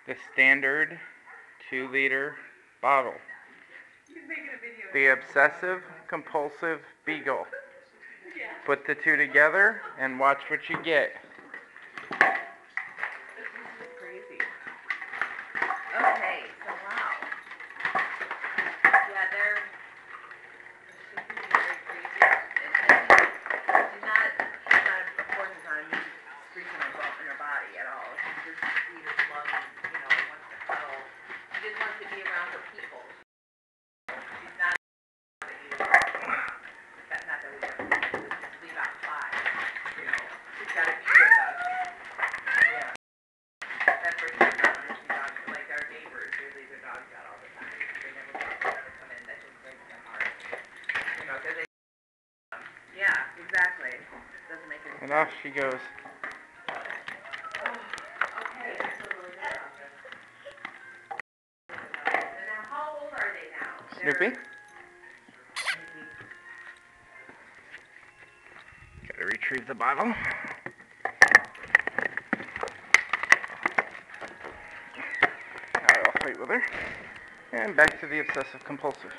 the standard 2-liter bottle. The obsessive compulsive beagle. Put the two together and watch what you get. This is crazy. Okay, so wow. Yeah, they're very crazy. And do not force it on me screaming in her body at all. She's just sweet as love and, wants to cuddle. She just wants to be around her people. She's not not that we just leave outside. She's got to be with us. Yeah. That's where she's not when she dogs, like our neighbors, they leave their dogs out all the time. They never come in. That just breaks my heart. Because they. Yeah, exactly. Doesn't make any sense. And off she goes. Okay, absolutely. And now, how old are they now? Snoopy? Gotta retrieve the bottle. I'll fight with her. And back to the obsessive compulsive.